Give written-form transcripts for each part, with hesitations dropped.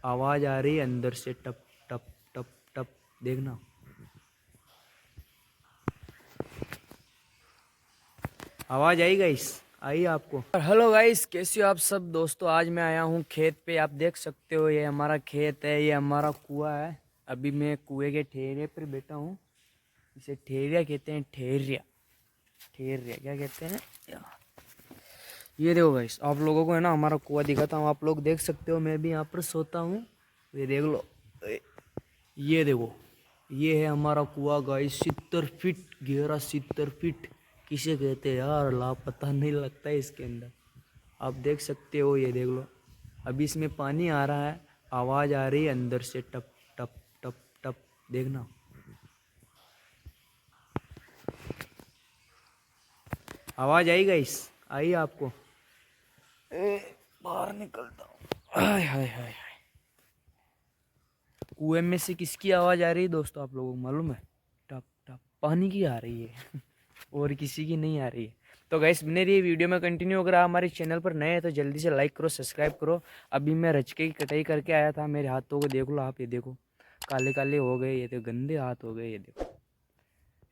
आवाज आ रही है अंदर से, टप टप टप टप। देखना, आवाज आई गाइस? आई आपको? हेलो गाइस, कैसे हो आप सब दोस्तों? आज मैं आया हूँ खेत पे। आप देख सकते हो ये हमारा खेत है, ये हमारा कुआं है। अभी मैं कुएं के ठेरे पर बैठा हूँ। इसे ठेरिया कहते हैं, ठेरिया। ठेरिया क्या कहते हैं? ये देखो गाइस, आप लोगों को है ना हमारा कुआं दिखाता हूँ। आप लोग देख सकते हो मैं भी यहाँ पर सोता हूँ। ये देख लो, ये देखो, ये है हमारा कुआं गाइस। 70 फीट गहरा, 70 फीट। किसे कहते हैं यार, लापता नहीं लगता है इसके अंदर। आप देख सकते हो, ये देख लो। अभी इसमें पानी आ रहा है, आवाज आ रही है अंदर से, टप टप टप टप। देखना, आवाज आई गाइस? आई आपको? बाहर निकलता हूँ। हाय हाय हाय हाय। कुएं में से किसकी आवाज आ रही है दोस्तों, आप लोगों को मालूम है? टप टप पानी की आ रही है। और किसी की नहीं आ रही है। तो गाइस, मेरी ये वीडियो में कंटिन्यू, अगर आप हमारे चैनल पर नए हैं तो जल्दी से लाइक करो, सब्सक्राइब करो। अभी मैं रचके की कटाई करके आया था। मेरे हाथों को देख लो आप, ये देखो काले काले हो गए, ये तो गंदे हाथ हो गए। ये देखो,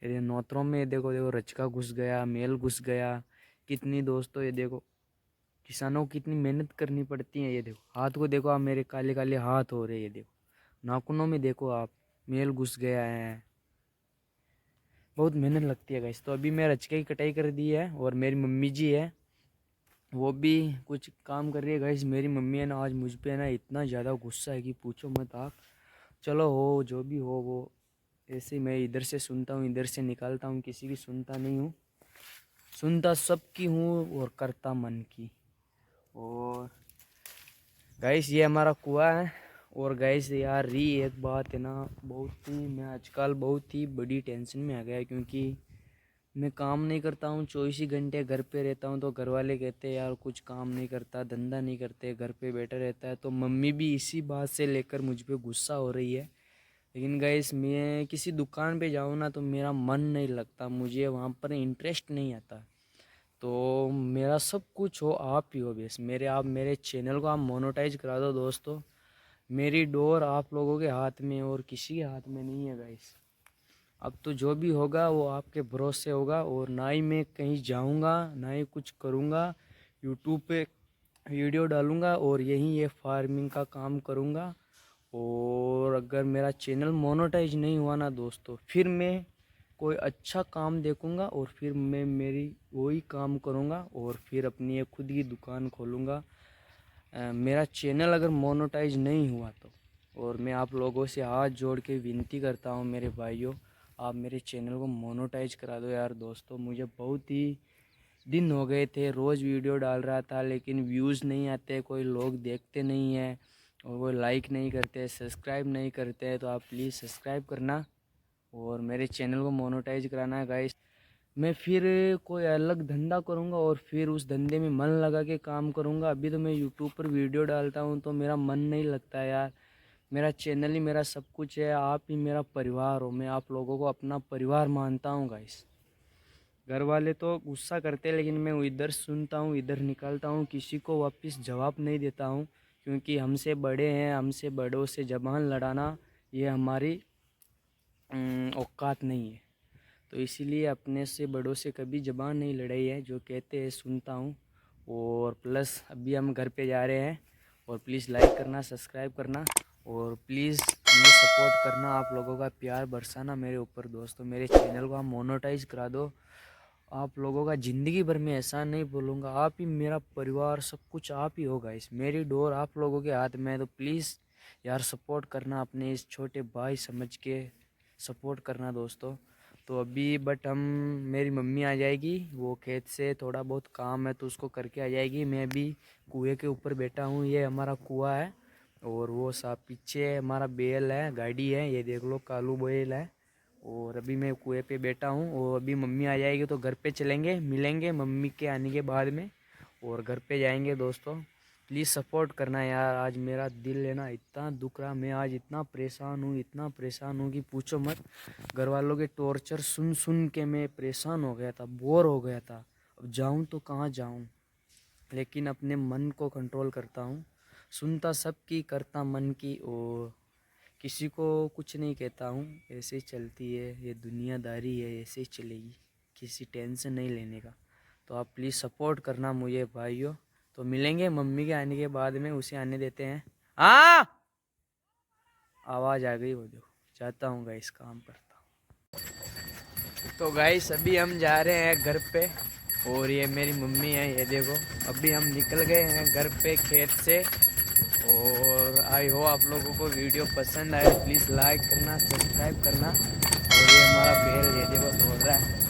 ये नौतरों में, ये देखो देखो, रचका घुस गया, मेल घुस गया। कितनी दोस्तों, ये देखो किसानों को कितनी मेहनत करनी पड़ती है। ये देखो हाथ को देखो आप, मेरे काले काले हाथ हो रहे हैं। ये देखो नाखूनों में देखो आप, मेल घुस गया है। बहुत मेहनत लगती है गाइस। तो अभी मैं रचके की कटाई कर दी है, और मेरी मम्मी जी है, वो भी कुछ काम कर रही है गाइस। मेरी मम्मी है ना, आज मुझ पे है ना इतना ज़्यादा गुस्सा है कि पूछो मत आप। चलो हो जो भी हो, वो ऐसे ही मैं इधर से सुनता हूँ, इधर से निकालता हूँ, किसी की सुनता नहीं हूँ। सुनता सबकी हूँ और करता मन की। और गाइस, ये हमारा कुआं है। और गाइस यार, एक बात है ना, बहुत ही मैं आजकल बहुत ही बड़ी टेंशन में आ गया, क्योंकि मैं काम नहीं करता हूँ। 24 ही घंटे घर पे रहता हूँ। तो घर वाले कहते हैं यार कुछ काम नहीं करता, धंधा नहीं करते, घर पे बैठा रहता है। तो मम्मी भी इसी बात से लेकर मुझ पे गुस्सा हो रही है। लेकिन गाइस, मैं किसी दुकान पे जाऊँ ना तो मेरा मन नहीं लगता, मुझे वहाँ पर इंटरेस्ट नहीं आता। तो मेरा सब कुछ हो, आप ही हो बस मेरे। आप मेरे चैनल को आप मोनेटाइज करा दो दोस्तों। मेरी डोर आप लोगों के हाथ में और किसी के हाथ में नहीं है गाइस। अब तो जो भी होगा वो आपके भरोसे होगा। और ना ही मैं कहीं जाऊंगा, ना ही कुछ करूंगा। यूट्यूब पे वीडियो डालूंगा और यहीं ये फार्मिंग का काम करूंगा। और अगर मेरा चैनल मोनेटाइज नहीं हुआ ना दोस्तों, फिर मैं कोई अच्छा काम देखूंगा, और फिर मैं मेरी वही काम करूंगा, और फिर अपनी एक खुद की दुकान खोलूंगा। मेरा चैनल अगर मोनेटाइज नहीं हुआ तो, और मैं आप लोगों से हाथ जोड़ के विनती करता हूँ मेरे भाइयों, आप मेरे चैनल को मोनेटाइज करा दो यार दोस्तों। मुझे बहुत ही दिन हो गए थे, रोज़ वीडियो डाल रहा था, लेकिन व्यूज़ नहीं आते, कोई लोग देखते नहीं हैं, और वो लाइक नहीं करते, सब्सक्राइब नहीं करते। तो आप प्लीज़ सब्सक्राइब करना और मेरे चैनल को मोनेटाइज कराना है गाइस। मैं फिर कोई अलग धंधा करूँगा, और फिर उस धंधे में मन लगा के काम करूँगा। अभी तो मैं यूट्यूब पर वीडियो डालता हूँ तो मेरा मन नहीं लगता यार। मेरा चैनल ही मेरा सब कुछ है, आप ही मेरा परिवार हो। मैं आप लोगों को अपना परिवार मानता हूँ गाइस। घर वाले तो गुस्सा करते हैं, लेकिन मैं इधर सुनता हूँ, इधर निकालता हूँ, किसी को वापस जवाब नहीं देता हूँ। क्योंकि हमसे बड़े हैं, हमसे बड़ों से ज़बान लड़ाना ये हमारी औकात नहीं है। तो इसीलिए अपने से बड़ों से कभी ज़बान नहीं लड़ाई है, जो कहते हैं सुनता हूँ। और प्लस अभी हम घर पे जा रहे हैं। और प्लीज़ लाइक करना, सब्सक्राइब करना, और प्लीज़ मुझे सपोर्ट करना। आप लोगों का प्यार बरसाना मेरे ऊपर दोस्तों। मेरे चैनल को आप मोनेटाइज करा दो। आप लोगों का ज़िंदगी भर में एहसान नहीं बोलूँगा। आप ही मेरा परिवार, सब कुछ आप ही होगा। इस मेरी डोर आप लोगों के हाथ में है। तो प्लीज़ यार सपोर्ट करना, अपने इस छोटे भाई समझ के सपोर्ट करना दोस्तों। तो अभी बट हम, मेरी मम्मी आ जाएगी, वो खेत से थोड़ा बहुत काम है तो उसको करके आ जाएगी। मैं अभी कुएं के ऊपर बैठा हूँ। ये हमारा कुआं है, और वो साफ पीछे हमारा बैल है, गाड़ी है, ये देख लो कालू बैल है। और अभी मैं कुएं पे बैठा हूँ, और अभी मम्मी आ जाएगी तो घर पे चलेंगे, मिलेंगे मम्मी के आने के बाद में, और घर पे जाएंगे दोस्तों। प्लीज़ सपोर्ट करना यार। आज मेरा दिल है ना इतना दुख रहा, मैं आज इतना परेशान हूँ, इतना परेशान हूँ कि पूछो मत। घर वालों के टॉर्चर सुन सुन के मैं परेशान हो गया था, बोर हो गया था। अब जाऊँ तो कहाँ जाऊँ, लेकिन अपने मन को कंट्रोल करता हूँ। सुनता सबकी करता मन की, और किसी को कुछ नहीं कहता हूँ। ऐसे ही चलती है ये दुनियादारी है, ऐसे ही चलेगी, किसी टेंशन नहीं लेने का। तो आप प्लीज़ सपोर्ट करना मुझे भाइयों। तो मिलेंगे मम्मी के आने के बाद में, उसे आने देते हैं। हाँ, आवाज़ आ गई, वो देखो। जाता हूँ गाइस, काम करता हूँ। तो गाइस अभी हम जा रहे हैं घर पे, और ये मेरी मम्मी है, ये देखो। अभी हम निकल गए हैं घर पे खेत से। और आई हो आप लोगों को वीडियो पसंद आए, प्लीज़ लाइक करना, सब्सक्राइब करना। और ये हमारा बैल, ये देखो दौड़ रहा है।